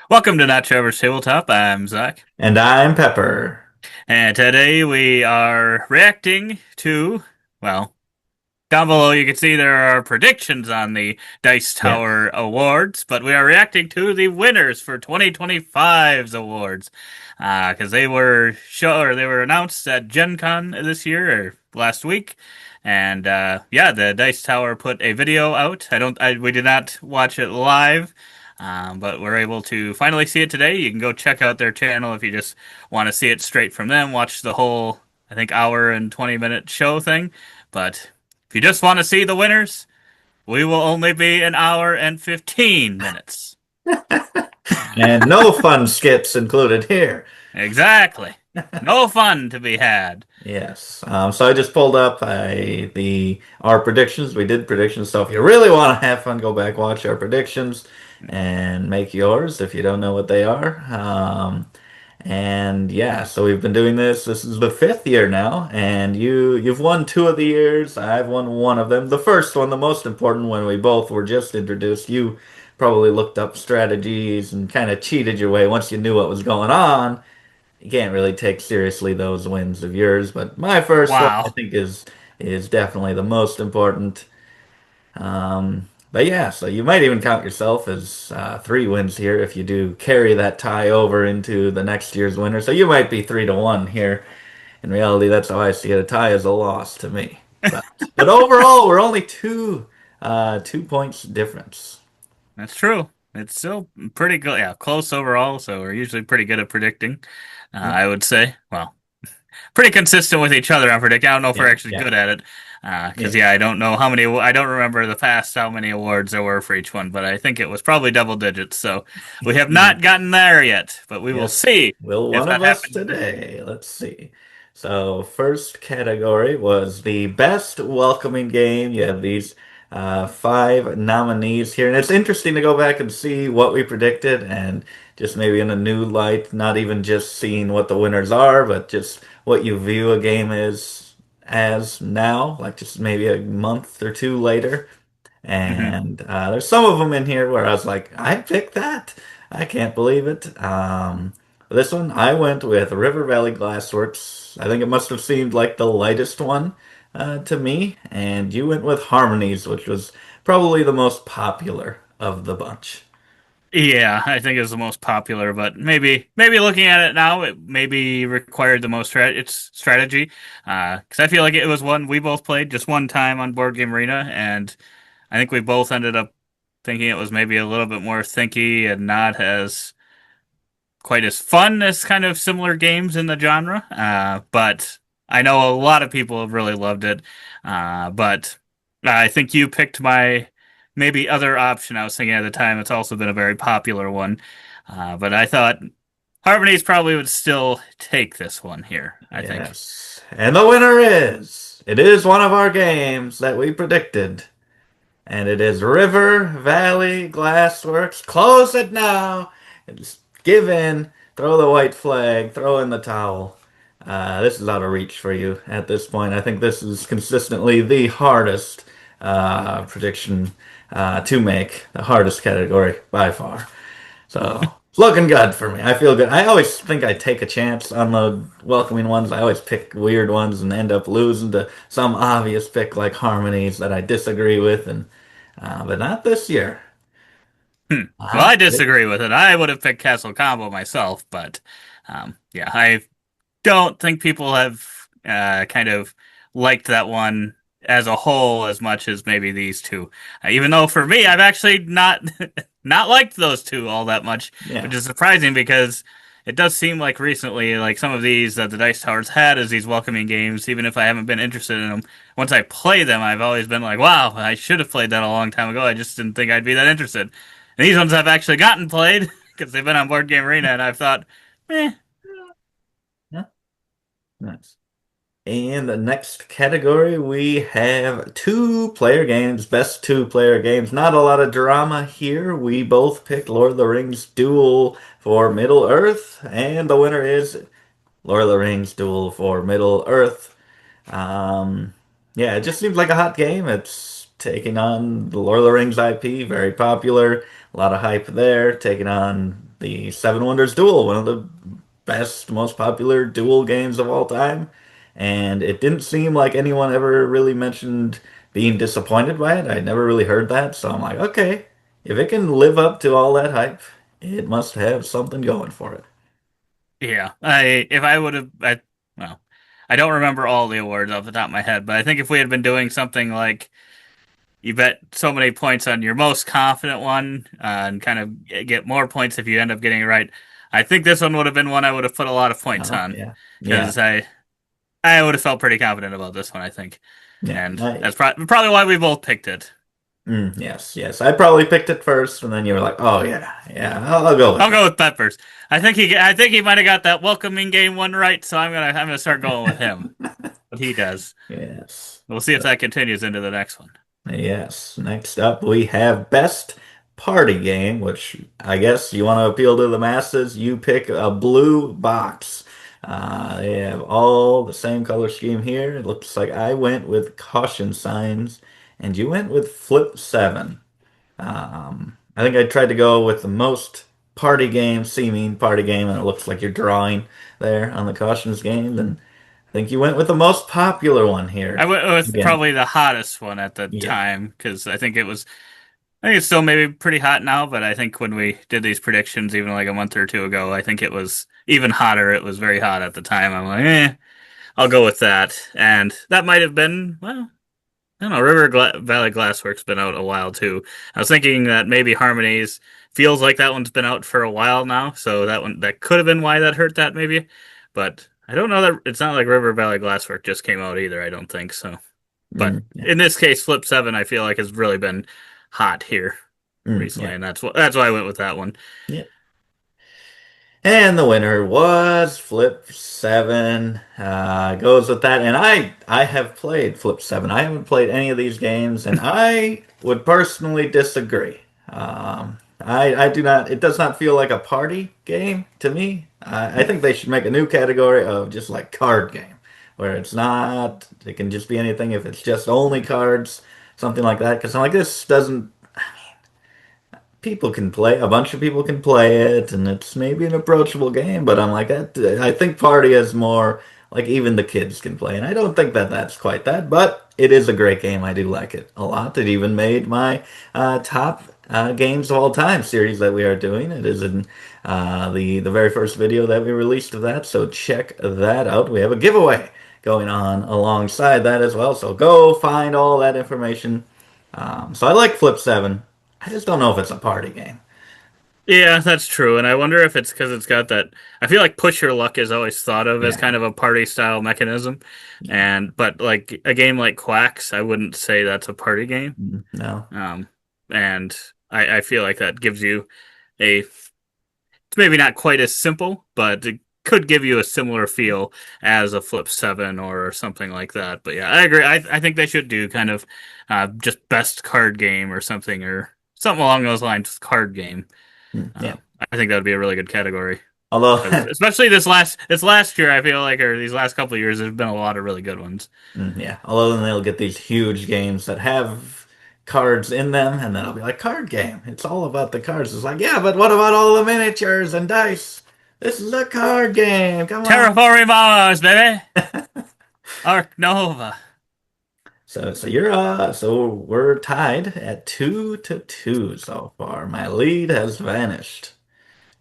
Welcome to Not Trevor's Tabletop. I'm Zach, And I'm Pepper. and today we are reacting to, well, down below you can see there are predictions on the Dice Yes. Tower Awards, but we are reacting to the winners for 2025's awards, because they were announced at Gen Con this year or last week. And yeah, the Dice Tower put a video out. We did not watch it live, but we're able to finally see it today. You can go check out their channel if you just want to see it straight from them. Watch the whole, I think, hour and 20-minute show thing. But if you just want to see the winners, we will only be an hour and 15 minutes. And no fun skips included here. Exactly. No fun to be had. Yes. So I just pulled up the our predictions. We did predictions. So if you really want to have fun, go back, watch our predictions, and make yours if you don't know what they are. And yeah, so we've been doing this. This is the fifth year now, and you've won two of the years. I've won one of them. The first one, the most important one, we both were just introduced. You probably looked up strategies and kind of cheated your way once you knew what was going on. You can't really take seriously those wins of yours, but my first one I Wow. think is definitely the most important. But yeah, so you might even count yourself as three wins here if you do carry that tie over into the next year's winner. So you might be 3-1 here. In reality, that's how I see it. A tie is a loss to me. But overall, we're only 2 points difference. That's true. It's still pretty good. Yeah, close overall, so we're usually pretty good at predicting, Yep. I would say. Well, pretty consistent with each other on predicting. I don't know if we're Yeah, actually yeah, good at it. Because, yeah. yeah, I don't remember the past how many awards there were for each one, but I think it was probably double digits. So we have not gotten there yet, but we will Yes, see will if one that of us happens. today? Let's see. So, first category was the best welcoming game. You have these five nominees here, and it's interesting to go back and see what we predicted and just maybe in a new light, not even just seeing what the winners are, but just what you view a game is as now, like just maybe a month or two later. Hmm. And there's some of them in here where I was like, I picked that. I can't believe it. This one, I went with River Valley Glassworks. I think it must have seemed like the lightest one to me. And you went with Harmonies, which was probably the most popular of the bunch. Yeah, I think it's the most popular, but maybe looking at it now, it maybe required the most its strategy. Because I feel like it was one we both played just one time on Board Game Arena, and I think we both ended up thinking it was maybe a little bit more thinky and not as quite as fun as kind of similar games in the genre. But I know a lot of people have really loved it. But I think you picked my maybe other option I was thinking at the time. It's also been a very popular one. But I thought Harmonies probably would still take this one here, I think. Yes. And the winner is, it is one of our games that we predicted. And it is River Valley Glassworks. Close it now. Just give in. Throw the white flag. Throw in the towel. This is out of reach for you at this point. I think this is consistently the hardest prediction to make. The hardest category by far. So it's looking good for me. I feel good. I always think I take a chance on the welcoming ones. I always pick weird ones and end up losing to some obvious pick like Harmonies that I disagree with, and but not this year. Hmm. Well, I I pick- disagree with it. I would have picked Castle Combo myself, but yeah, I don't think people have kind of liked that one as a whole as much as maybe these two. Even though for me, I've actually not not liked those two all that much, which yeah, is surprising because it does seem like recently, like some of these that the Dice Towers had as these welcoming games, even if I haven't been interested in them, once I play them, I've always been like, wow, I should have played that a long time ago. I just didn't think I'd be that interested. And these ones I've actually gotten played because they've been on Board Game Arena, and I've thought, eh. yeah, nice. And the next category, we have two-player games, best two-player games. Not a lot of drama here. We both picked Lord of the Rings Duel for Middle Earth, and the winner is Lord of the Rings Duel for Middle Earth. Um, yeah, it just seems like a hot game. It's taking on the Lord of the Rings IP, very popular, a lot of hype there, taking on the Seven Wonders Duel, one of the best, most popular duel games of all time. And it didn't seem like anyone ever really mentioned being disappointed by it. I never really heard that. So I'm like, okay, if it can live up to all that hype, it must have something going for it. Yeah, I if I would have, well, I don't remember all the awards off the top of my head, but I think if we had been doing something like you bet so many points on your most confident one, and kind of get more points if you end up getting it right, I think this one would have been one I would have put a lot of points Oh, on yeah. Yeah. because I would have felt pretty confident about this one, I think, Yeah. and that's probably why we both picked it. Yes, yes. I probably picked it first, and then you were like, "Oh yeah, yeah, I'll go with I'll that." go with Peppers. I think he might have got that welcoming game one right, so I'm gonna start going with him. What he does. Yes. We'll see if that continues into the next one. Yes. Next up, we have Best Party Game, which I guess you want to appeal to the masses. You pick a blue box. They have all the same color scheme here. It looks like I went with caution signs, and you went with flip seven. I think I tried to go with the most party game, seeming party game, and it looks like you're drawing there on the cautions game. And I think you went with the most popular one I here. went with Again, probably the hottest one at the yeah. time because I think it's still maybe pretty hot now, but I think when we did these predictions, even like a month or two ago, I think it was even hotter. It was very hot at the time. I'm like, I'll go with that. And that might have been, well, I don't know, Valley Glassworks been out a while too. I was thinking that maybe Harmonies feels like that one's been out for a while now, so that could have been why that hurt that maybe. But I don't know that it's not like River Valley Glasswork just came out either, I don't think so. But Yeah. in this case, Flip 7 I feel like has really been hot here recently, Yeah. and that's why I went with that one. Yeah. And the winner was Flip 7. Goes with that. And I have played Flip 7. I haven't played any of these games, and I would personally disagree. I do not, it does not feel like a party game to me. I think they should make a new category of just like card game, where it's not, it can just be anything if it's just only cards, something like that. Because I'm like, this doesn't people can play a bunch of people can play it and it's maybe an approachable game, but I'm like that I think party is more like even the kids can play, and I don't think that that's quite that, but it is a great game. I do like it a lot. It even made my top games of all time series that we are doing. It is in the very first video that we released of that, so check that out. We have a giveaway going on alongside that as well, so go find all that information. So I like Flip 7. I just don't know if it's a party game. Yeah, that's true, and I wonder if it's because it's got that. I feel like Push Your Luck is always thought of as Yeah. kind of a party style mechanism, Yeah. and but like a game like Quacks, I wouldn't say that's a party game. No. Um, and I feel like that gives you it's maybe not quite as simple, but it could give you a similar feel as a Flip 7 or something like that. But yeah, I agree. I think they should do kind of just best card game or something along those lines, card game. Yeah. I think that would be a really good category. Although, 'Cause especially this last year, I feel like, or these last couple of years, there's been a lot of really good ones. yeah. Although then they'll get these huge games that have cards in them, and then I'll be like, card game. It's all about the cards. It's like, yeah, but what about all the miniatures and dice? This is a card game. Come on. Terraforming Mars, baby! Arc Nova. So we're tied at 2-2 so far. My lead has vanished.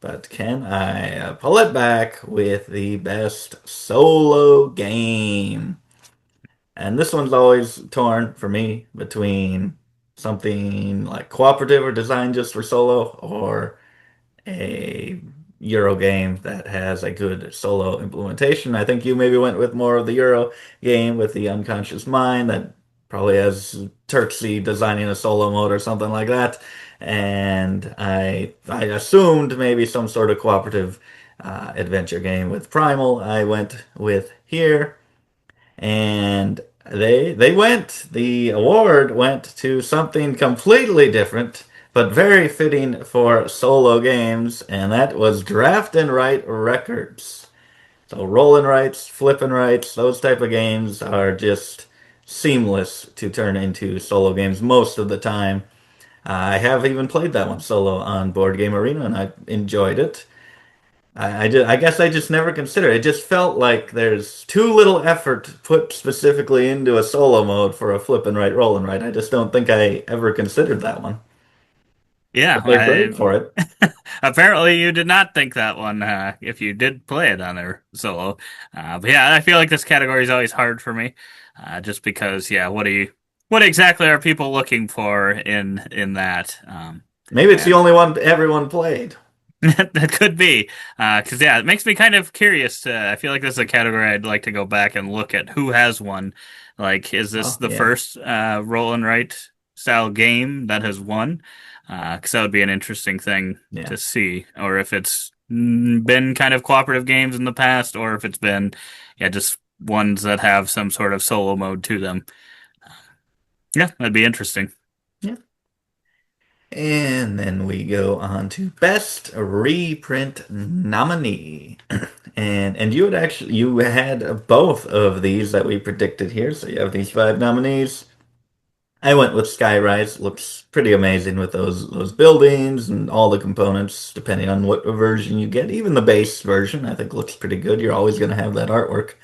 But can I pull it back with the best solo game? And this one's always torn for me between something like cooperative or designed just for solo, or a Euro game that has a good solo implementation. I think you maybe went with more of the Euro game with the unconscious mind that probably has Turksy designing a solo mode or something like that. And I assumed maybe some sort of cooperative adventure game with Primal. I went with here, and they went. The award went to something completely different, but very fitting for solo games, and that was Draft and Write Records. So roll and writes, flip and writes, those type of games are just seamless to turn into solo games most of the time. I have even played that one solo on Board Game Arena, and I enjoyed it. I guess I just never considered it. It just felt like there's too little effort put specifically into a solo mode for a flip and right, roll and right. I just don't think I ever considered that one. Yeah, But they're great for it. apparently you did not think that one if you did play it on there solo. But yeah, I feel like this category is always hard for me, just because yeah, what exactly are people looking for in that? Maybe it's the And only one everyone played. that could be, because yeah, it makes me kind of curious. I feel like this is a category I'd like to go back and look at who has won. Like, is this Oh, the yeah. first roll and write style game that has won? Because that would be an interesting thing Yeah. to see, or if it's been kind of cooperative games in the past, or if it's been yeah just ones that have some sort of solo mode to them. Yeah, that'd be interesting. Yeah. And then we go on to best reprint nominee. And you had both of these that we predicted here. So you have these five nominees. I went with Skyrise. Looks pretty amazing with those buildings and all the components, depending on what version you get. Even the base version, I think, looks pretty good. You're always going to have that artwork.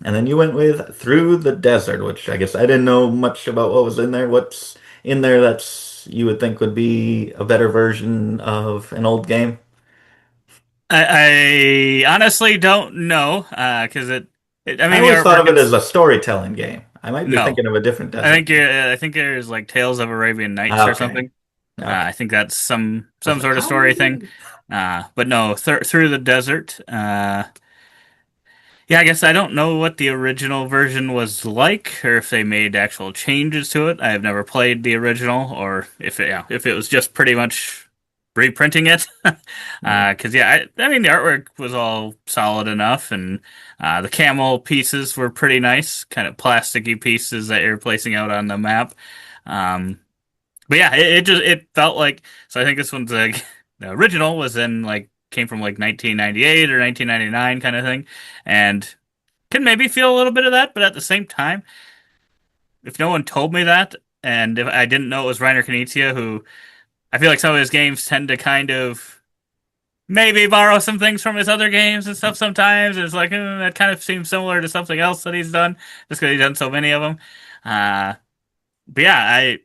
And then you went with Through the Desert, which I guess I didn't know much about what was in there. What's in there that's you would think would be a better version of an old game? I honestly don't know, because I I mean, the always thought artwork of it as it's a storytelling game. I might be no. thinking of a different desert game. I think there's like Tales of Arabian Nights or Okay. something. Okay. I think that's I was some like, sort of how story is thing. it? But no, Through the Desert. Yeah, I guess I don't know what the original version was like, or if they made actual changes to it. I have never played the original, or if it was just pretty much reprinting it. Yeah. Yeah, I mean the artwork was all solid enough, and the camel pieces were pretty nice, kind of plasticky pieces that you're placing out on the map. Um, but yeah, it felt like so. I think this one's like the original was in like came from like 1998 or 1999 kind of thing, and can maybe feel a little bit of that. But at the same time, if no one told me that, and if I didn't know it was Reiner Knizia, who I feel like some of his games tend to kind of maybe borrow some things from his other games and stuff sometimes. It's like that kind of seems similar to something else that he's done, just because he's done so many of them. Uh, but yeah,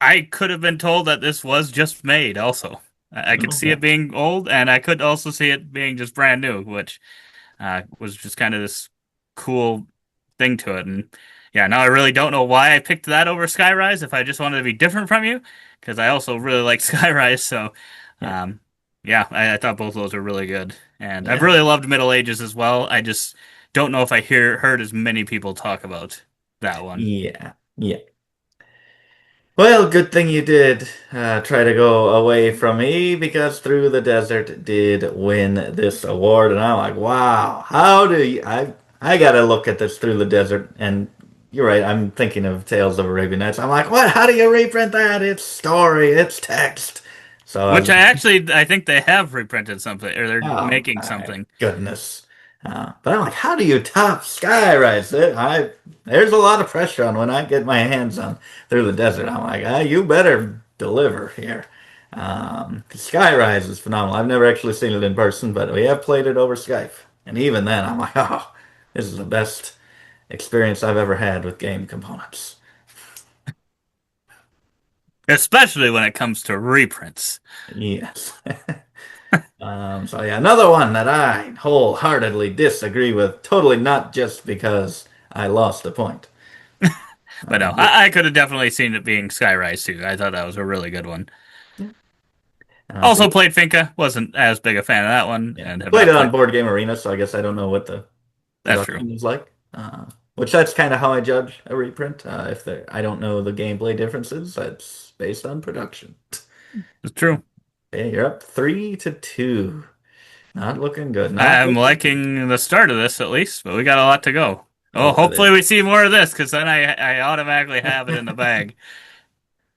I could have been told that this was just made. Also, I could see Okay. it being old, and I could also see it being just brand new, which was just kind of this cool thing to it. And yeah, now I really don't know why I picked that over Skyrise. If I just wanted to be different from you, because I also really like Skyrise. So, Yeah. um, yeah, I thought both of those were really good, and I've Yeah. really loved Middle Ages as well. I just don't know if I heard as many people talk about that one. Yeah. Yeah. Well, good thing you did try to go away from me because Through the Desert did win this award, and I'm like, wow, how do you? I gotta look at this Through the Desert, and you're right. I'm thinking of Tales of Arabian Nights. I'm like, what? How do you reprint that? It's story, it's text. So I Which was I think they have reprinted something, or they're Oh making my something. goodness. But I'm like, how do you top Skyrise? There's a lot of pressure on when I get my hands on Through the Desert. I'm like, you better deliver here. Skyrise is phenomenal. I've never actually seen it in person, but we have played it over Skype. And even then, I'm like, oh, this is the best experience I've ever had with game components. Especially when it comes to reprints. Yes. So yeah, another one that I wholeheartedly disagree with, totally not just because I lost a point. But no, Yeah, I could have definitely seen it being Skyrise too. I thought that was a really good one. yeah. So Also played Finca, wasn't as big a fan of that one, yeah, and have played not it on played. Board Game Arena, so I guess I don't know what the That's true. production is like. Which that's kind of how I judge a reprint. If I don't know the gameplay differences, that's based on production. It's true. Hey, you're up 3-2. Not looking good. Not I'm looking good. liking the start of this at least, but we got a lot to go. Oh, Oh, hopefully we see more of this, because then I automatically have it in the bag.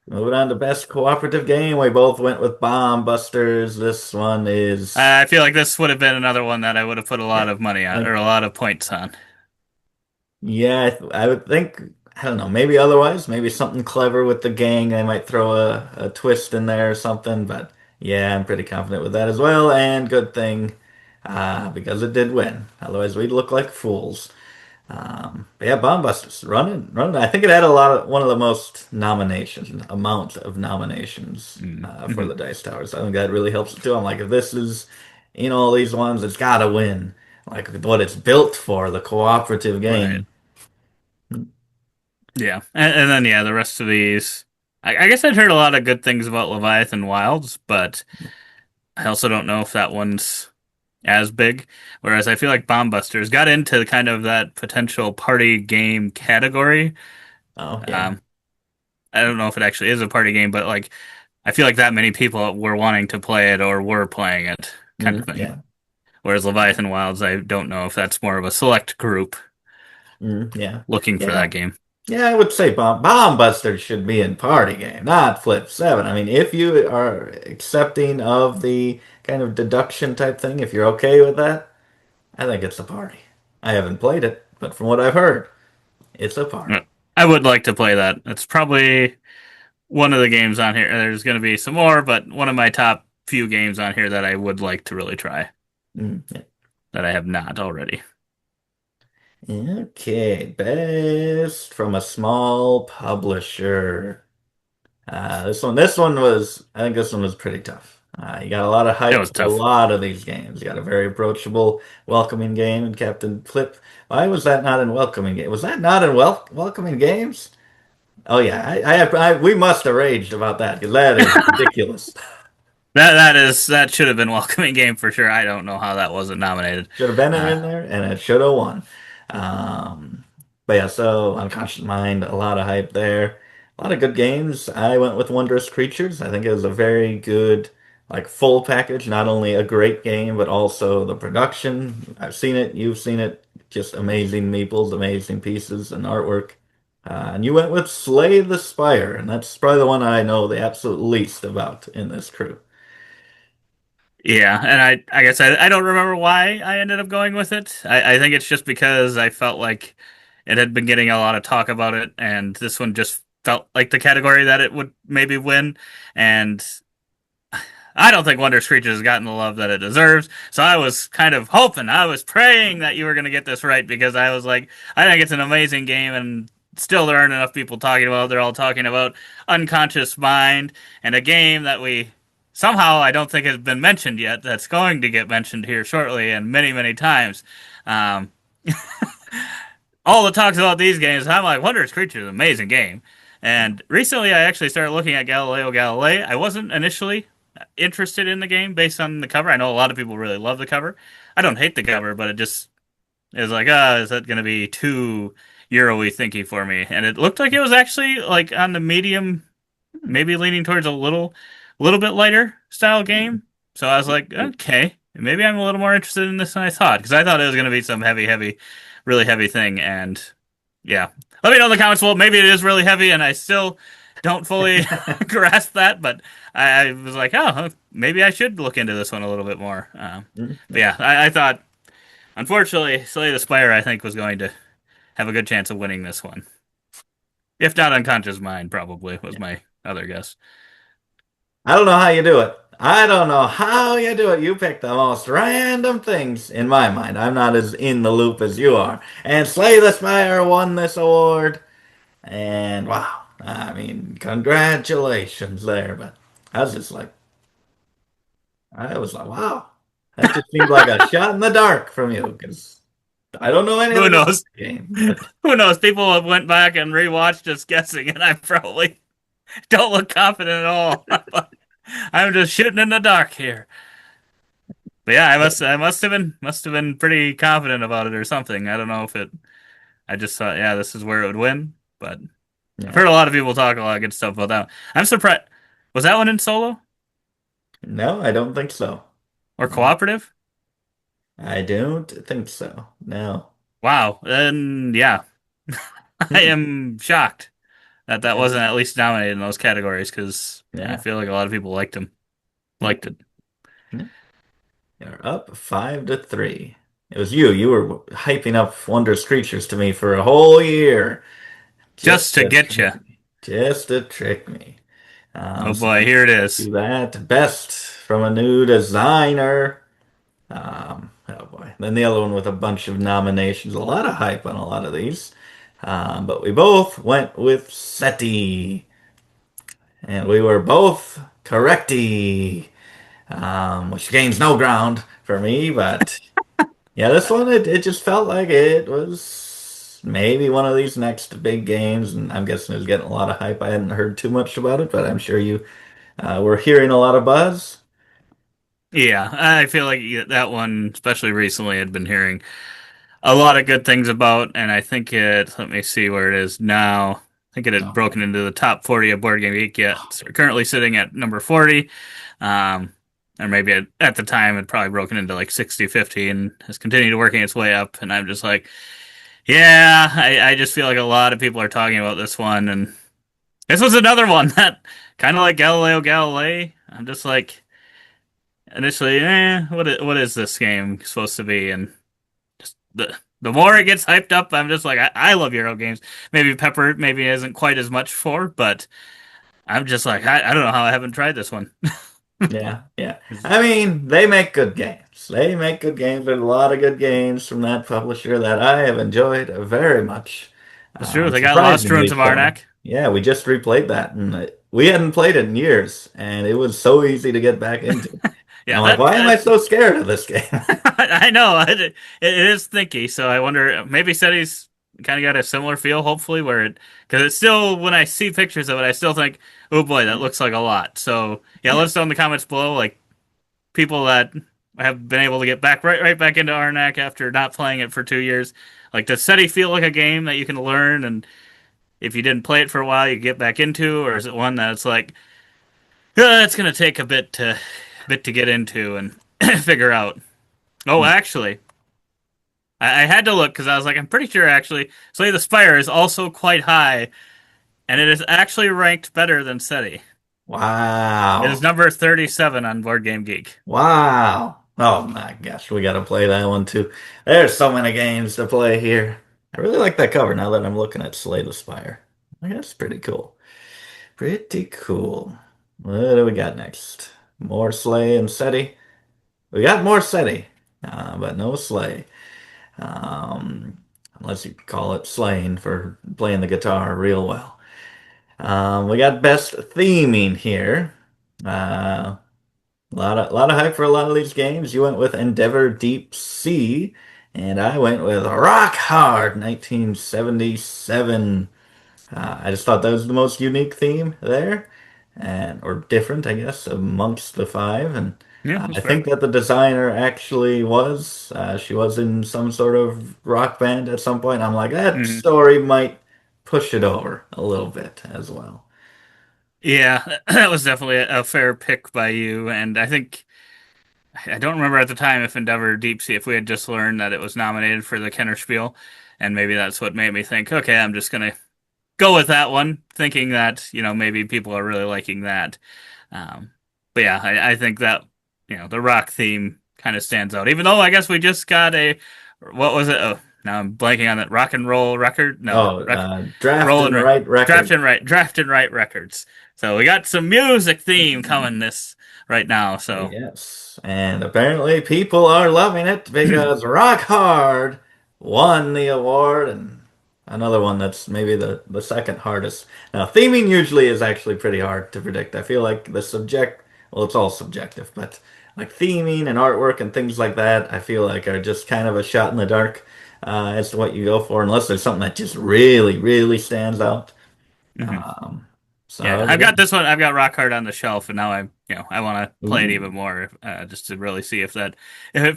moving on to best cooperative game. We both went with Bomb Busters. This one is, I feel like this would have been another one that I would have put a yeah, lot of money on, like, or a lot of points on. yeah, I would think. I don't know, maybe otherwise, maybe something clever with the gang. They might throw a twist in there or something. But yeah, I'm pretty confident with that as well. And good thing, because it did win. Otherwise, we'd look like fools. But yeah, Bomb Busters, running. I think it had one of the most nominations, amount of nominations for Mm-hmm. the Dice Towers. I think that really helps it too. I'm like, if this is in all these ones, it's got to win. Like what it's built for, the cooperative Right. game. Yeah. And then yeah, the rest of these. I guess I'd heard a lot of good things about Leviathan Wilds, but I also don't know if that one's as big. Whereas I feel like Bomb Busters got into kind of that potential party game category. Oh yeah. Um, I don't know if it actually is a party game, but like I feel like that many people were wanting to play it or were playing it, kind of thing. Yeah. Whereas Leviathan Wilds, I don't know if that's more of a select group Yeah. looking for that Yeah. game. Yeah, I would say Bomb Busters should be in party game, not Flip 7. I mean, if you are accepting of the kind of deduction type thing, if you're okay with that, I think it's a party. I haven't played it, but from what I've heard, it's a Uh, party. I would like to play that. It's probably one of the games on here. There's going to be some more, but one of my top few games on here that I would like to really try Yeah. that I have not already. Okay, best from a small publisher. I think this one was pretty tough. You got a lot of It hype was for a tough. lot of these games. You got a very approachable, welcoming game in Captain Flip. Why was that not in welcoming game? Was that not in welcoming games? Oh yeah, we must have raged about that because that is ridiculous. That should have been welcoming game for sure. I don't know how that wasn't nominated. Should have been Uh, in there, and it should have won. Um, but yeah, so Unconscious Mind, a lot of hype there. A lot of good games. I went with Wondrous Creatures. I think it was a very good, like full package. Not only a great game, but also the production. I've seen it. You've seen it. Just amazing meeples, amazing pieces and artwork. And you went with Slay the Spire, and that's probably the one I know the absolute least about in this crew. yeah, and I guess I don't remember why I ended up going with it. I think it's just because I felt like it had been getting a lot of talk about it, and this one just felt like the category that it would maybe win. And I don't think Wonder Screeches has gotten the love that it deserves. So I was kind of hoping, I was praying that you were going to get this right because I was like, I think it's an amazing game, and still there aren't enough people talking about it. They're all talking about Unconscious Mind and a game that we somehow I don't think has been mentioned yet. That's going to get mentioned here shortly and many, many times. Um, all the talks about these games, I'm like, Wondrous Creature is an amazing game. And recently, I actually started looking at Galileo Galilei. I wasn't initially interested in the game based on the cover. I know a lot of people really love the cover. I don't hate the cover, but it just is like, is that going to be too Euro-y thinky for me? And it looked like it was actually like on the medium, maybe leaning towards little bit lighter style game. So I was like, okay, maybe I'm a little more interested in this than I thought because I thought it was going to be some heavy, really heavy thing. And yeah, let me know in the comments below. Maybe it is really heavy, and I still don't fully grasp that. But I was like, oh, maybe I should look into this one a little bit more. But Yeah. yeah, I thought, unfortunately, Slay the Spire, I think, was going to have a good chance of winning this one. If not Unconscious Mind, probably was my other guess. I don't know how you do it. I don't know how you do it. You pick the most random things in my mind. I'm not as in the loop as you are. And Slay the Spire won this award. And wow, I mean, congratulations there. But I was like, wow, that just seemed like a shot in the dark from you because I don't know Who anything about knows? the game. But Who knows? People have went back and rewatched us guessing, and I probably don't look confident at all. I'm just shooting in the dark here. But yeah, I must have been pretty confident about it or something. I don't know if it. I just thought, yeah, this is where it would win. But I've yeah, heard a lot of people talk a lot of good stuff about that. I'm surprised. Was that one in solo no, I don't think so. or No, cooperative? I don't think so. No. Wow. Then yeah, I am shocked that that Yeah. wasn't at least nominated in those categories because yeah, I Yeah. feel like a lot of people liked him. Liked it. Yeah. You're up 5-3. It was you. You were hyping up Wondrous Creatures to me for a whole year. just Just to to get you. trick me. Just to trick me. Oh So boy, let's here it is. do that. Best from a new designer. Oh boy. Then the other one with a bunch of nominations. A lot of hype on a lot of these. But we both went with SETI. And we were both correcty. Which gains no ground for me, but yeah, this one it just felt like it was maybe one of these next big games, and I'm guessing it was getting a lot of hype. I hadn't heard too much about it, but I'm sure you were hearing a lot of buzz. Yeah, I feel like that one, especially recently, I'd been hearing a lot of good things about, and I think let me see where it is now. I think it had Oh, broken into the top 40 of Board Game Geek yet. It's currently sitting at number 40. Um, or maybe at the time it probably broken into like 60, 50 and has continued working its way up. And I'm just like, yeah, I just feel like a lot of people are talking about this one. And this was another one that kind of like Galileo Galilei. I'm just like, initially, what is this game supposed to be? And just the more it gets hyped up, I'm just like, I love Euro games. Maybe Pepper maybe isn't quite as much for, but I'm just like, I don't know how I haven't tried this one. yeah, yeah. I mean, they make good games. They make good games. There's a lot of good games from that publisher that I have enjoyed very much. It's true. They got Lost Ruins Surprisingly of so. Arnak. Yeah, we just replayed that, and we hadn't played it in years, and it was so easy to get back into. And Yeah, I'm like, why am I so scared of this game? I know it is thinky. So I wonder maybe SETI's kind of got a similar feel. Hopefully, where it because it's still when I see pictures of it, I still think, oh boy, that looks like a lot. So yeah, let Yeah, us know in the comments below, like people that have been able to get back right back into Arnak after not playing it for 2 years. Like, does SETI feel like a game that you can learn, and if you didn't play it for a while, you get back into, or is it one that's like, it's gonna take a bit to get into and figure out? Oh, actually, I had to look because I was like, I'm pretty sure actually, Slay the Spire is also quite high, and it is actually ranked better than SETI. It is wow. number 37 on Board Game Geek. Wow. Oh my gosh, we gotta play that one too. There's so many games to play here. I really like that cover now that I'm looking at Slay the Spire. That's pretty cool. Pretty cool. What do we got next? More Slay and SETI. We got more SETI, but no Slay. Um, Unless you call it slaying for playing the guitar real well. We got best theming here. Uh, a lot of hype for a lot of these games. You went with Endeavor Deep Sea, and I went with Rock Hard 1977. I just thought that was the most unique theme there, and or different, I guess, amongst the five. And Yeah, that's I fair. think that the designer actually was she was in some sort of rock band at some point. I'm like, that Hmm. story might push it over a little bit as well. Yeah, that was definitely a fair pick by you, and I think I don't remember at the time if Endeavor Deep Sea if we had just learned that it was nominated for the Kenner Spiel, and maybe that's what made me think, okay, I'm just gonna go with that one, thinking that maybe people are really liking that. Um, but yeah, I think that the rock theme kind of stands out, even though I guess we just got a what was it? Oh, now I'm blanking on that rock and roll record. No, Oh, rec Draft roll and and Write Record. draft and write records. So we got some music theme coming this right now. So Yes, and apparently people are loving it because Rock Hard won the award, and another one that's maybe the second hardest. Now, theming usually is actually pretty hard to predict. I feel like well, it's all subjective, but like theming and artwork and things like that, I feel like are just kind of a shot in the dark as to what you go for, unless there's something that just really, really stands out. mhm. Um, Yeah, so I've yeah. got this one. I've got Rock Hard on the shelf, and now I want to play it Ooh. even more, just to really see if it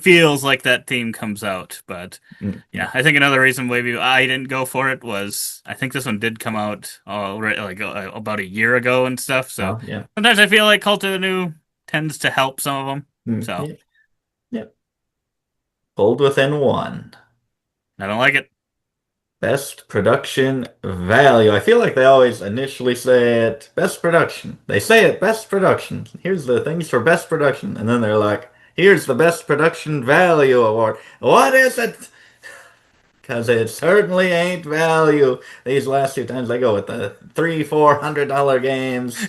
feels like that theme comes out. But Mm, yeah, yeah. I think another reason maybe I didn't go for it was I think this one did come out already like about a year ago and stuff. So Oh, yeah. sometimes I feel like Cult of the New tends to help some of them. Mm, So yeah. Yeah. Pulled within one. I don't like it. Best production value. I feel like they always initially say it best production. They say it best production. Here's the things for best production. And then they're like, here's the best production value award. What is it? because it certainly ain't value. These last two times I go with the $300-400 games.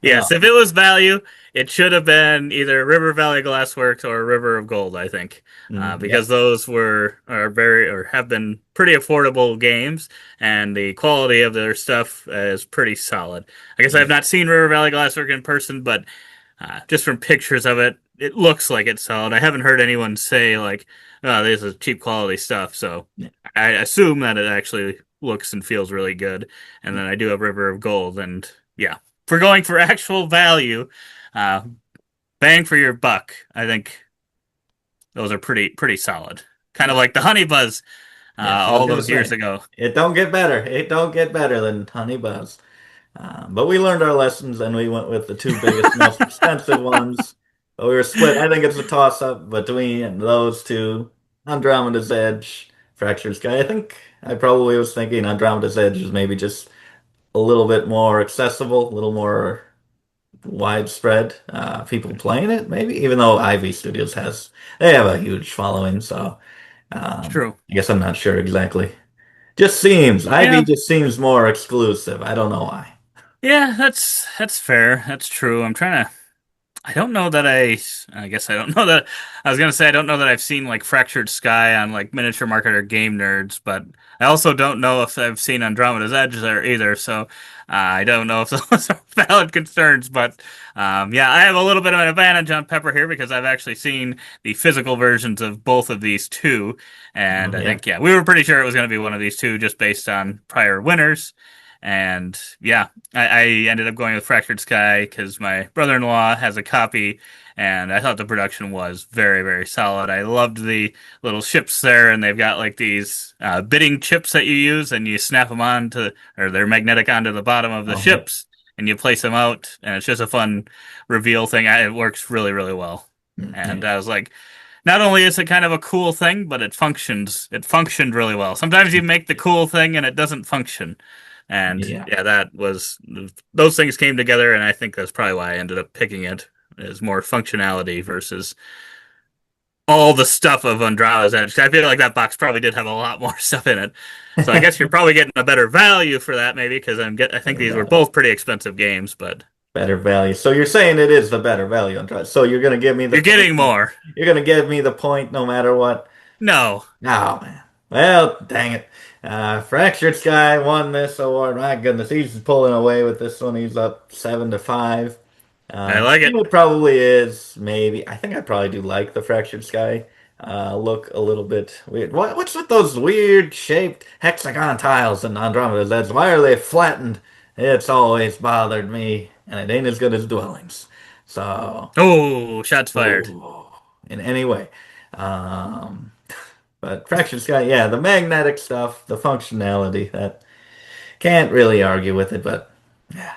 Yes, if it was value, it should have been either River Valley Glassworks or River of Gold, I think, Yep. because those are very or have been pretty affordable games, and the quality of their stuff is pretty solid. I guess I have not seen River Valley Glasswork in person, but just from pictures of it, it looks like it's solid. I haven't heard anyone say like, "Oh, this is cheap quality stuff," so I assume that it actually looks and feels really good. And then I do have River of Gold, and yeah, for going for actual value, uh, bang for your buck, I think those are pretty solid. Kind of Yes. like the Honey Buzz Yes, I was all gonna those years say ago. it don't get better. It don't get better than Honey Buzz. But we learned our lessons and we went with the two biggest, most expensive ones. But we were split. I think it's a toss-up between those two. Andromeda's Edge, Fractured Sky. I think I probably was thinking Andromeda's Edge is maybe just a little bit more accessible, a little more widespread. People playing it, maybe, even though Ivy Studios they have a huge following. So It's true. I guess I'm not sure exactly. Just seems Ivy Yeah, just seems more exclusive. I don't know why. yeah, that's fair. That's true. I'm trying to I don't know that I guess I don't know that. I was gonna say I don't know that I've seen like Fractured Sky on like Miniature Market or Game Nerds, but I also don't know if I've seen Andromeda's Edge there either. So I don't know if those are valid concerns. But yeah, I have a little bit of an advantage on Pepper here because I've actually seen the physical versions of both of these two, and Oh I yeah. think yeah, we were pretty sure it was going to be one of these two just based on prior winners. And yeah, I ended up going with Fractured Sky because my brother-in-law has a copy, and I thought the production was very solid. I loved the little ships there, and they've got like these bidding chips that you use, and you snap them onto, or they're magnetic onto the bottom of the Oh yeah. ships, and you place them out, and it's just a fun reveal thing. It works really well. And Yeah. I was like, not only is it kind of a cool thing, but it functions. It functioned really well. Sometimes you make the cool thing and it doesn't function. And Yeah. yeah, that was those things came together, and I think that's probably why I ended up picking it as more functionality versus all the stuff of Andrade's Edge. I feel like that box probably did have a lot more stuff in it. So I guess you're probably getting a better value for that, maybe because I think Better these were value. both pretty expensive games, but Better value. So you're saying it is the better value on Trust. So you're gonna give me the you're point. getting more. You're gonna give me the point no matter what. No, Oh man. Well, dang it. Fractured Sky won this award. My goodness, he's pulling away with this one. He's up 7-5. I I like think it. it probably is maybe. I think I probably do like the Fractured Sky. Look a little bit weird. What's with those weird shaped hexagon tiles in Andromeda's Edge? Why are they flattened? It's always bothered me, and it ain't as good as dwellings. So, Oh, shots fired. oh, in any way. Um, but Fractured Sky, yeah, the magnetic stuff, the functionality, that can't really argue with it, but yeah.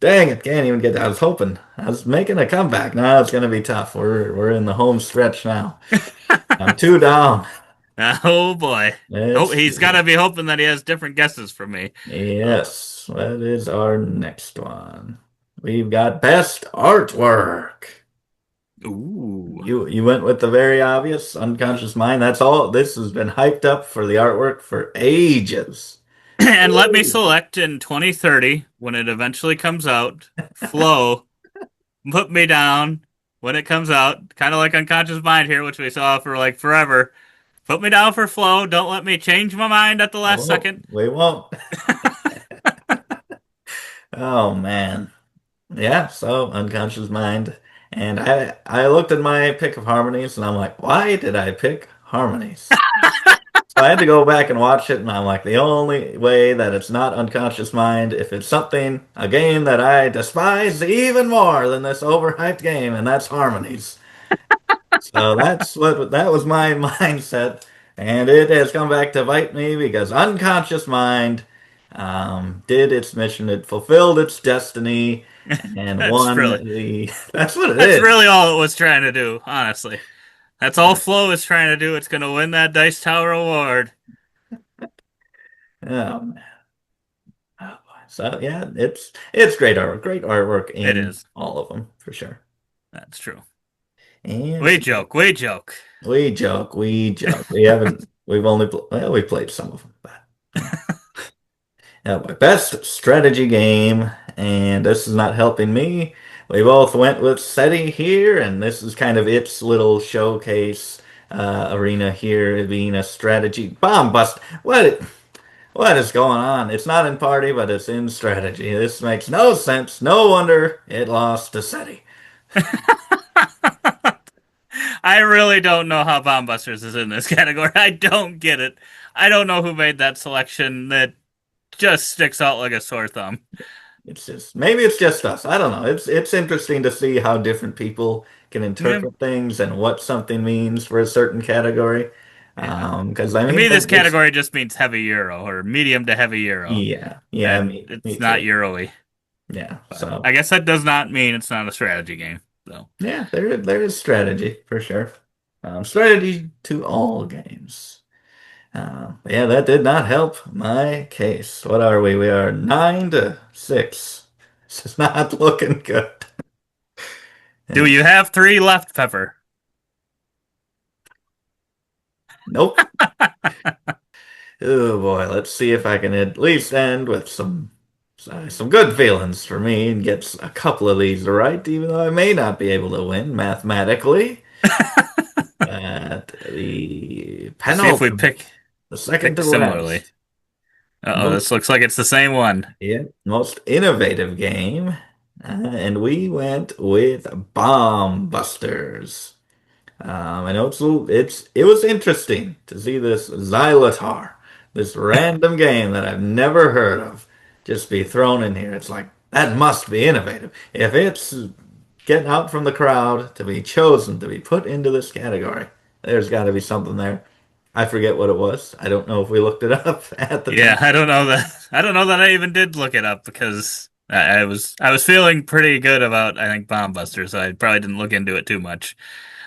Dang it, can't even get. I was hoping. I was making a comeback. Now it's gonna be tough. We're in the home stretch now. I'm two down. Oh boy. Oh, Let's he's got see. to be hoping that he has different guesses from me. Oh, Yes, that is our next one. We've got best artwork. ooh. You went with the very obvious unconscious mind. That's all. This has been hyped up for the artwork for ages. And let me select in 2030 when it eventually comes out. Flow, put me down when it comes out. Kind of like Unconscious Mind here, which we saw for like forever. Put me down for Flow. Don't let me change my mind at the I last won't. second. We won't. Oh man. Yeah, so unconscious mind. And I looked at my pick of harmonies and I'm like, why did I pick harmonies? So I had to go back and watch it and I'm like, the only way that it's not unconscious mind if it's something, a game that I despise even more than this overhyped game, and that's harmonies. So that was my mindset, and it has come back to bite me because unconscious mind did its mission. It fulfilled its destiny and That's won really the. That's what it that's is. really all it was trying to do, honestly. That's all Flow is trying to do. It's going to win that Dice Tower award. Um, oh, so yeah, it's great artwork in Is. all of them for sure. That's true. And We joke, we joke. we joke. We haven't, we've only, well, we played some of them, but yeah. Yeah, my best strategy game, and this is not helping me. We both went with SETI here, and this is kind of its little showcase arena here, being a strategy bomb bust. What is going on? It's not in party, but it's in strategy. This makes no sense. No wonder it lost to SETI. I really don't know how Bomb Busters is in this category. I don't get it. I don't know who made that selection. That just sticks out like a sore thumb. It's just maybe it's just us. I don't know. It's interesting to see how different people can Yeah, interpret things and what something means for a certain category. yeah. Because I To mean, me, this it's category just means heavy Euro or medium to heavy Euro, yeah, yeah, and me it's not too. Euro-y. Yeah, But so I guess that does not mean it's not a strategy game. So, yeah, there is strategy for sure. Strategy to all games. Yeah, that did not help my case. What are we? We are 9-6. This is not looking good. do Yeah. you have three left, Pepper? Nope. Oh boy, let's see if I can at least end with some good feelings for me and get a couple of these right, even though I may not be able to win mathematically. At the See if we penultimate, the second pick to similarly. last, Uh-oh, most this looks like it's the same one. yeah, most innovative game, and we went with Bomb Busters. I know it was interesting to see this Xylotar, this random game that I've never heard of, just be thrown in here. It's like that must be innovative. If it's getting out from the crowd to be chosen to be put into this category, there's got to be something there. I forget what it was. I don't know if we looked it up at the Yeah, time. I don't know that. I don't know that I even did look it up because I was feeling pretty good about I think Bomb Buster, so I probably didn't look into it too much.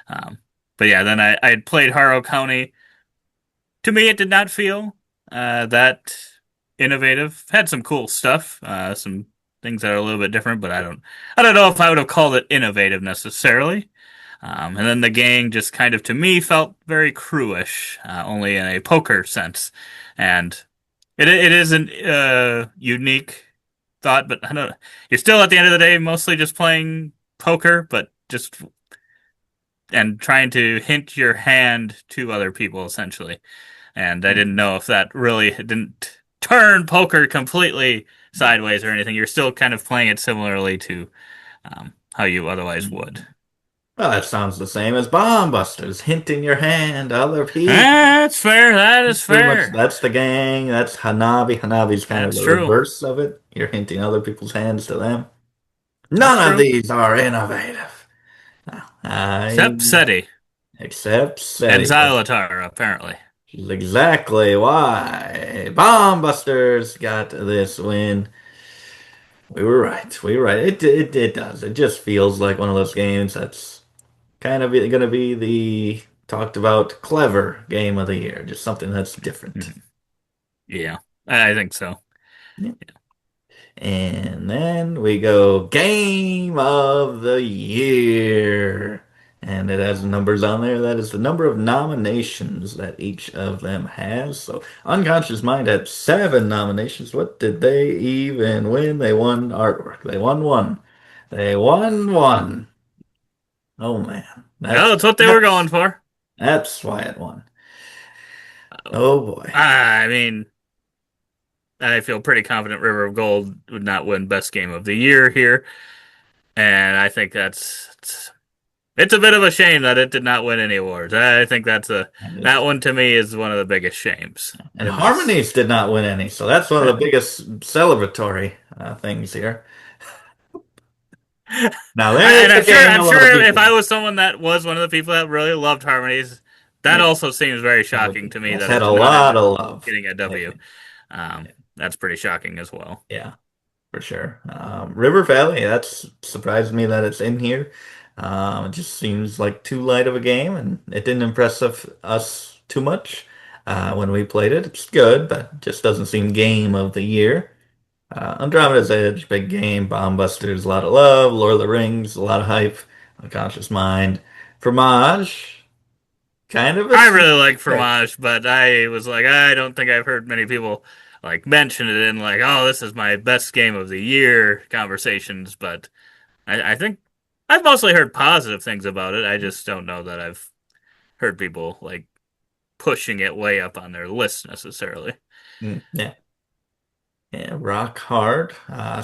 Um, but yeah, then I had played Harrow County. To me, it did not feel that innovative. Had some cool stuff, some things that are a little bit different, but I don't know if I would have called it innovative necessarily. And then the gang just kind of to me felt very crewish, only in a poker sense, and it is an unique thought, but I don't. You're still at the end of the day mostly just playing poker, but just and trying to hint your hand to other people essentially. And I didn't know if that really didn't turn poker completely sideways or anything. You're still kind of playing it similarly to how you otherwise would. Well, that sounds the same as Bomb Busters, hinting your hand to other people. That's fair. That is Pretty much fair. that's the gang. That's Hanabi. Hanabi's kind of That's the true. reverse of it. You're hinting other people's hands to them. That's None of true. these are innovative. No, Except SETI except and SETI. Which Xylotar, apparently. is exactly why Bomb Busters got this win. We were right. We were right. It does. It just feels like one of those games that's kind of going to be the talked about clever game of the year. Just something that's different. Mhm. Yeah, I think so. Yeah. And then we go Game of the Year. And it has numbers on there. That is the number of nominations that each of them has. So Unconscious Mind had 7 nominations. What did they even win? They won artwork. They won one. They won one. Oh man. Yeah, that's what they were going for. That's why it won. Oh boy. I mean, I feel pretty confident River of Gold would not win Best Game of the Year here, and I think it's a bit of a shame that it did not win any awards. I think And that it's one to me is one of the biggest shames and in this. Harmonies did not win any, so that's one of the biggest celebratory things here. Now And there's a game I'm a lot of sure if people. I was someone that was one of the people that really loved Harmonies, that Yeah, also seems very shocking to me that's that it had a did not end lot up of love getting a W. lately. That's pretty shocking as well. Yeah, for sure. River Valley, that's surprised me that it's in here. It just seems like too light of a game, and it didn't impress us too much when we played it. It's good, but just doesn't seem game of the year. Andromeda's Edge, big game. Bomb Busters, a lot of love. Lord of the Rings, a lot of hype. Unconscious Mind. Fromage, kind of a I sneaky really like pick. Fromage, but I was like, I don't think I've heard many people like mention it in like, oh, this is my best game of the year conversations. But I think I've mostly heard positive things about it. I just don't know that I've heard people like pushing it way up on their list necessarily. Yeah. Yeah, rock hard.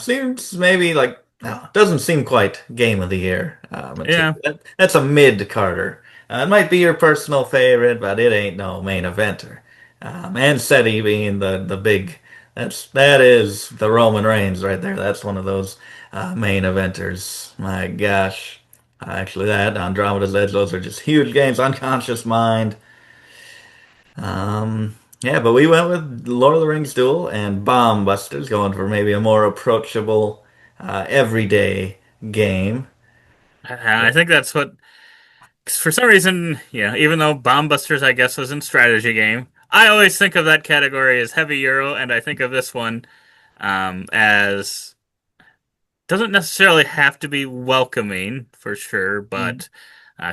Seems maybe like no, doesn't seem quite game of the year Yeah, material. That's a mid Carter. It might be your personal favorite, but it ain't no main eventer. And SETI being the big that is the Roman Reigns right there. That's one of those main eventers. My gosh. Actually, that Andromeda's Edge, those are just huge games. Unconscious Mind. Yeah, but we went with Lord of the Rings Duel and Bomb Busters, going for maybe a more approachable, everyday game. I think that's what. 'Cause for some reason, yeah, even though Bomb Busters, I guess, was in strategy game, I always think of that category as heavy Euro, and I think of this one as doesn't necessarily have to be welcoming for sure, but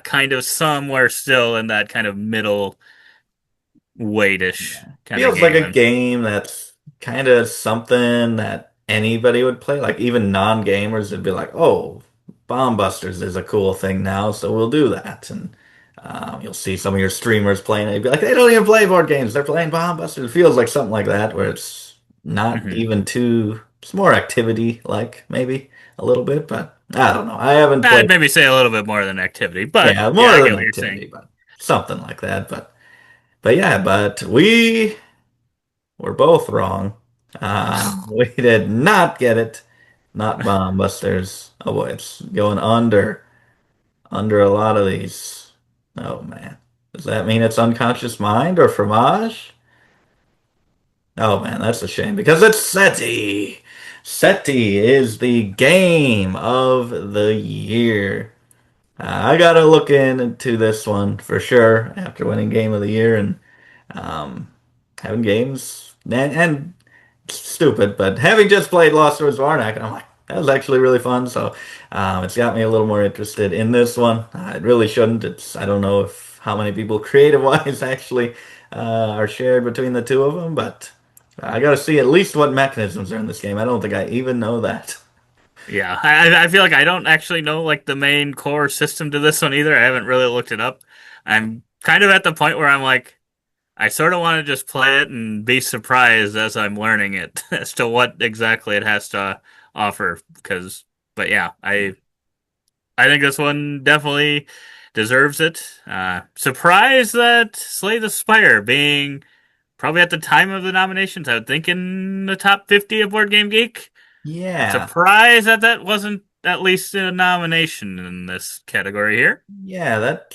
kind of somewhere still in that kind of middle weightish kind of Feels like game. a And game that's kind of something that anybody would play. Like even non-gamers would be like, "Oh, Bomb Busters is a cool thing now, so we'll do that." And you'll see some of your streamers playing it. You'd be like, "They don't even play board games; they're playing Bomb Busters." It feels like something like that, where it's not mhm. even too. It's more activity, like maybe a little bit, but I don't know. I haven't I'd played. maybe say a little bit more than activity, but Yeah, yeah, more I than get what you're saying. activity, but something like that. But yeah, but we. We're both wrong. We did not get it. Not Bomb Busters. Oh boy, it's going under a lot of these. Oh man. Does that mean it's Unconscious Mind or Fromage? Oh man, that's a shame because it's SETI. SETI is the game of the year. I gotta look into this one for sure after winning Game of the Year and um, having games and stupid, but having just played Lost Swords of Arnak, I'm like, that was actually really fun. So it's got me a little more interested in this one. It really shouldn't. It's I don't know if how many people creative wise actually are shared between the two of them, but I got to see at least what mechanisms are in this game. I don't think I even know that. Yeah, I feel like I don't actually know like the main core system to this one either. I haven't really looked it up. I'm kind of at the point where I'm like, I sort of want to just play it and be surprised as I'm learning it as to what exactly it has to offer. Because, but yeah, I think this one definitely deserves it. Surprised that Slay the Spire being probably at the time of the nominations, I would think in the top 50 of Board Game Geek. Yeah, Surprised that that wasn't at least a nomination in this category here. yeah, that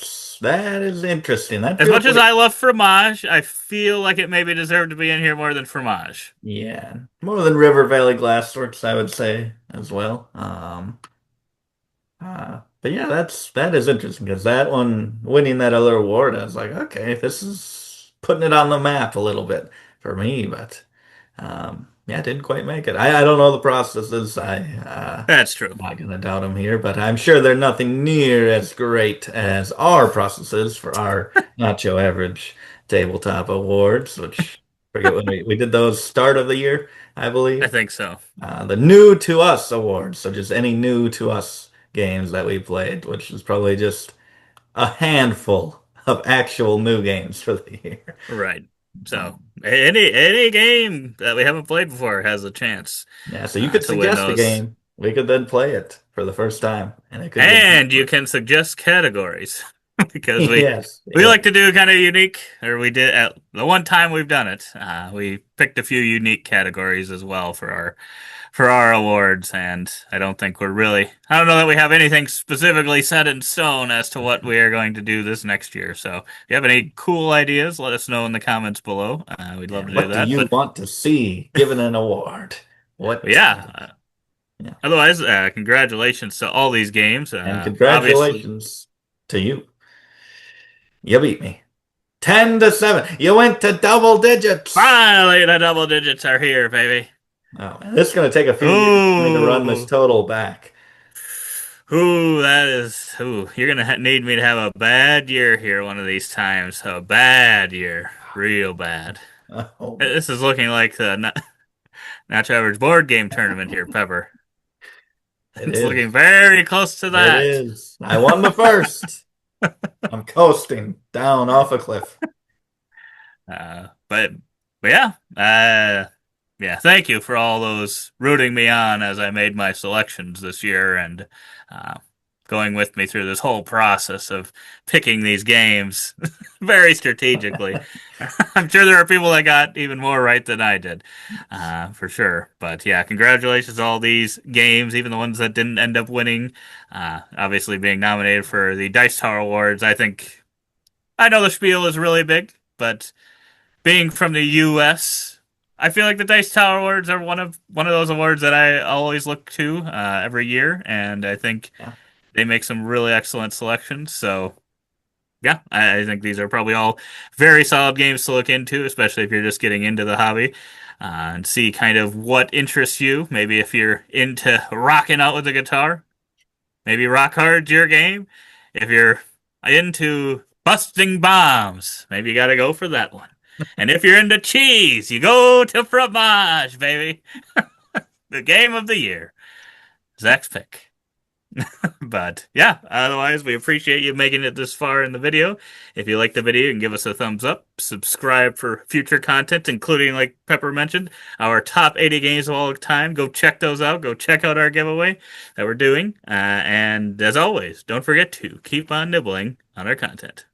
is interesting. That As feels much as like I love Fromage, I feel like it maybe deserved to be in here more than Fromage. yeah, more than River Valley Glassworks, I would say as well. But yeah, that is interesting because that one winning that other award, I was like, okay, this is putting it on the map a little bit for me, but yeah, didn't quite make it. I don't know the processes. That's true. I'm not gonna doubt them here, but I'm sure they're nothing near as great as our processes for our Nacho Average Tabletop Awards, which I forget when we did those start of the year, I I believe. think so. The new to us awards, so just any new to us games that we played, which is probably just a handful of actual new games for the year. Right. So Um, any game that we haven't played before has a chance yeah, so you could to win suggest a those. game. We could then play it for the first time, and it could win. And you can suggest categories because Yes, we yeah. like to do kind of unique, or we did at the one time we've done it. We picked a few unique categories as well for our awards, and I don't think we're really. I don't know that we have anything specifically set in stone as to what we are going to do this next year. So if you have any cool ideas, let us know in the comments below. We'd love Yeah. to do What do that. you But want to see given an award? What? yeah. Yeah. Otherwise, congratulations to all these games. And Obviously, congratulations to you. You beat me. 10-7. You went to double digits. finally the double digits are here, baby. Oh, man. This is going to take a few years for me to run this Ooh. total back. Ooh, that is. Ooh, you're gonna need me to have a bad year here one of these times. A bad year, real bad. Oh, This is looking like the Not Your Average board game tournament here, Pepper. it It's looking is. very close to It that. is. I won the first. I'm coasting down off a cliff. Uh, but but yeah, yeah. Thank you for all those rooting me on as I made my selections this year and uh, going with me through this whole process of picking these games very strategically. I'm sure there are people that got even more right than I did, for sure. But yeah, congratulations to all these games, even the ones that didn't end up winning. Obviously, being nominated for the Dice Tower Awards, I know the spiel is really big, but being from the U.S., I feel like the Dice Tower Awards are one of those awards that I always look to every year, and I think Yeah. they make some really excellent selections. So yeah, I think these are probably all very solid games to look into, especially if you're just getting into the hobby. And see kind of what interests you. Maybe if you're into rocking out with the guitar, maybe Rock Hard's your game. If you're into busting bombs, maybe you got to go for that one. And if you're into cheese, you go to fromage, baby. The game of the year. Zach's pick. But yeah, otherwise, we appreciate you making it this far in the video. If you like the video, you can give us a thumbs up, subscribe for future content, including, like Pepper mentioned, our top 80 games of all time. Go check those out. Go check out our giveaway that we're doing. And as always, don't forget to keep on nibbling on our content.